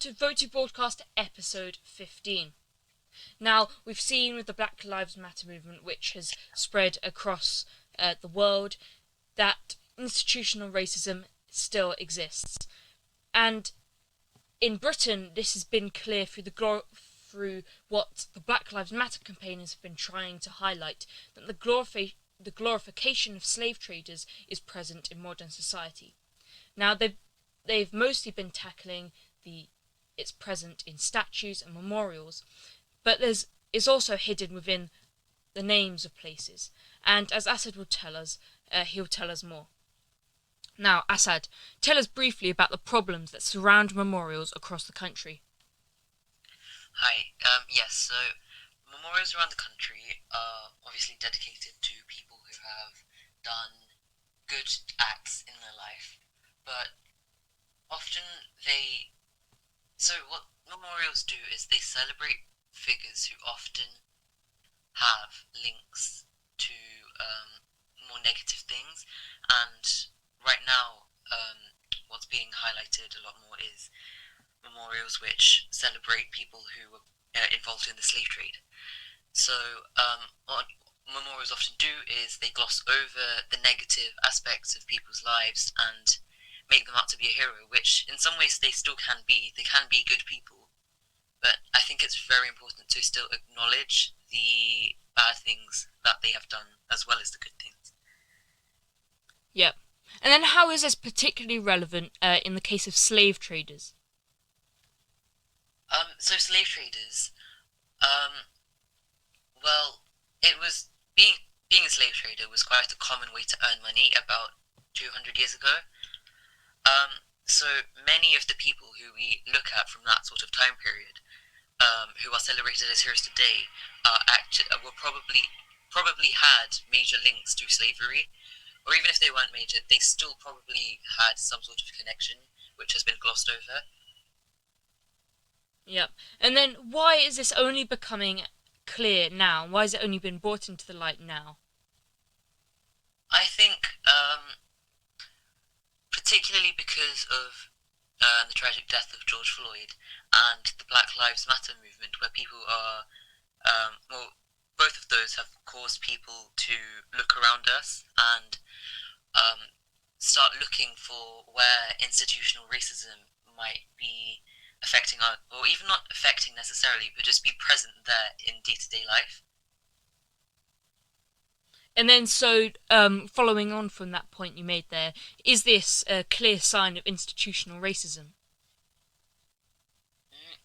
to VoTY Broadcast episode 15. Now, we've seen with the Black Lives Matter movement, which has spread across the world, that institutional racism still exists. And in Britain, this has been clear through what the Black Lives Matter campaigners have been trying to highlight, that the glorification of slave traders is present in modern society. Now, they've mostly been tackling it's present in statues and memorials, but it's also hidden within the names of places. And as Asad will tell us, he'll tell us more. Now, Asad, tell us briefly about the problems that surround memorials across the country. Hi, yes, so memorials around the country are obviously dedicated to people who have done good acts in their life, but often what memorials do is they celebrate figures who often have links to more negative things, and right now, what's being highlighted a lot more is memorials which celebrate people who were involved in the slave trade. So, what memorials often do is they gloss over the negative aspects of people's lives and make them out to be a hero, which in some ways they still can be. They can be good people, but I think it's very important to still acknowledge the bad things that they have done as well as the good things. Yep. And then how is this particularly relevant in the case of slave traders? So slave traders, well, it was being a slave trader was quite a common way to earn money about 200 years ago. So many of the people who we look at from that sort of time period, who are celebrated as heroes today, were probably had major links to slavery, or even if they weren't major, they still probably had some sort of connection, which has been glossed over. Yep. And then why is this only becoming clear now? Why has it only been brought into the light now? I think, particularly because of the tragic death of George Floyd and the Black Lives Matter movement, where people are, both of those have caused people to look around us and start looking for where institutional racism might be affecting or even not affecting necessarily, but just be present there in day-to-day life. And then, so, following on from that point you made there, is this a clear sign of institutional racism?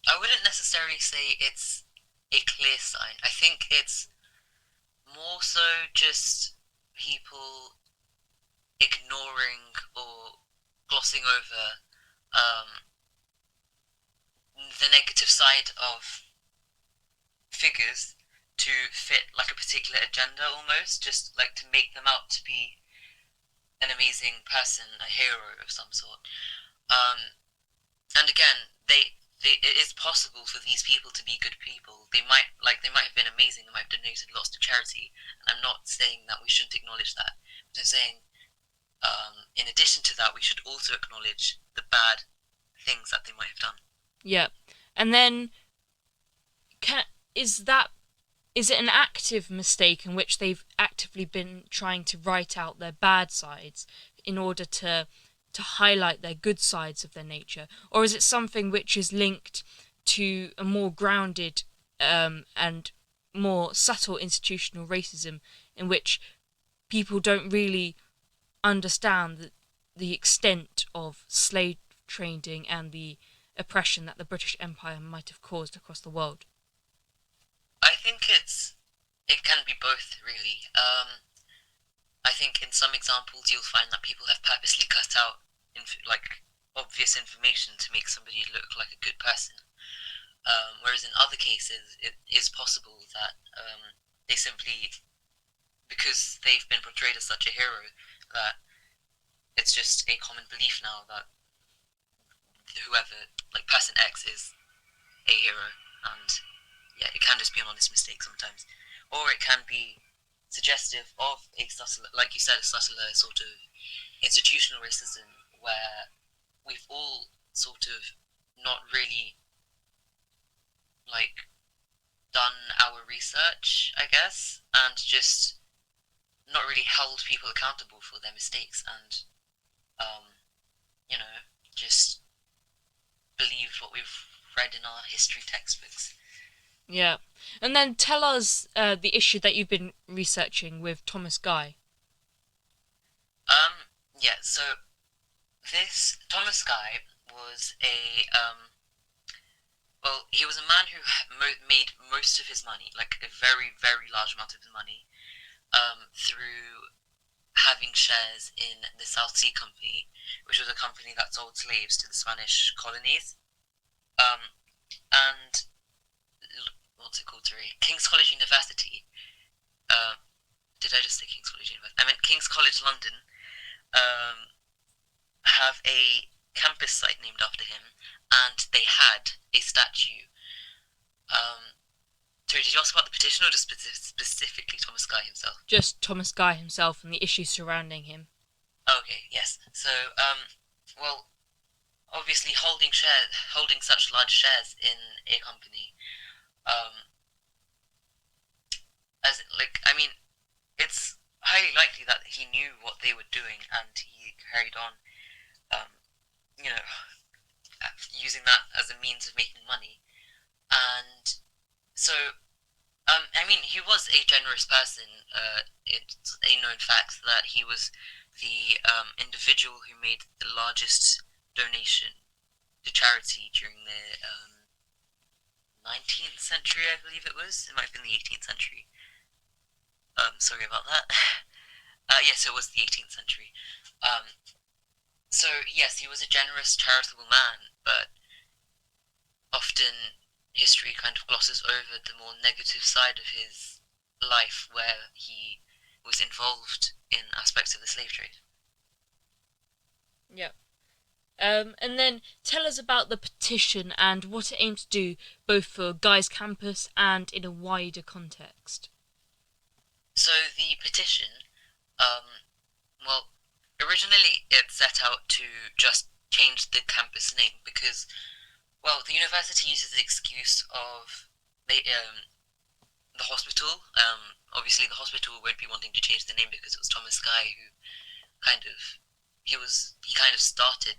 I wouldn't necessarily say it's a clear sign. I think it's more so just people ignoring or glossing over the negative side of figures to fit like a particular agenda almost, just like to make them out to be an amazing person, a hero of some sort. And again, it is possible for these people to be good people. They might have been amazing. They might have donated lots to charity. And I'm not saying that we shouldn't acknowledge that. But I'm saying, in addition to that, we should also acknowledge the bad things that they might have done. Yeah. And then, is it an active mistake in which they've actively been trying to write out their bad sides in order to highlight their good sides of their nature? Or is it something which is linked to a more grounded and more subtle institutional racism in which people don't really understand the extent of slave trading and the oppression that the British Empire might have caused across the world? I think it can be both, really. I think in some examples you'll find that people have purposely cut out obvious information to make somebody look like a good person. Whereas in other cases, it is possible that they simply, because they've been portrayed as such a hero, that it's just a common belief now that whoever, like person X, is a hero, and yeah, it can just be an honest mistake sometimes, or it can be suggestive of a subtle, like you said, a subtler sort of institutional racism where we've all sort of not really like done our research, I guess, and just not really held people accountable for their mistakes and um, you know, just believed what we've read in our history textbooks. Yeah. And then tell us the issue that you've been researching with Thomas Guy. Yeah, so this Thomas Guy was well, he was a man who made most of his money, like a very, very large amount of his money, through having shares in the South Sea Company, which was a company that sold slaves to the Spanish colonies. Um, and what's it called? Sorry, King's College University. Uh, did I just say King's College University? I meant King's College London. Um, have a campus site named after him, and they had a statue. Um, sorry, did you ask about the petition or just specifically Thomas Guy himself? Just Thomas Guy himself and the issues surrounding him. Okay, yes. So, well, obviously holding such large shares in a company, um, as like, I mean, it's highly likely that he knew what they were doing and he carried on, um, you know, using that as a means of making money. And so, I mean, he was a generous person. It's a known fact that he was the individual who made the largest donation to charity during the 19th century, I believe it was. It might have been the 18th century. Sorry about that. Yes, it was the 18th century. Um, so, yes, he was a generous, charitable man, but often history kind of glosses over the more negative side of his life where he was involved in aspects of the slave trade. Yeah. And then tell us about the petition and what it aims to do, both for Guy's campus and in a wider context. So the petition, well, originally it set out to just change the campus name because, well, the university uses the excuse of the hospital. Obviously, the hospital won't be wanting to change the name because it was Thomas Guy who kind of he kind of started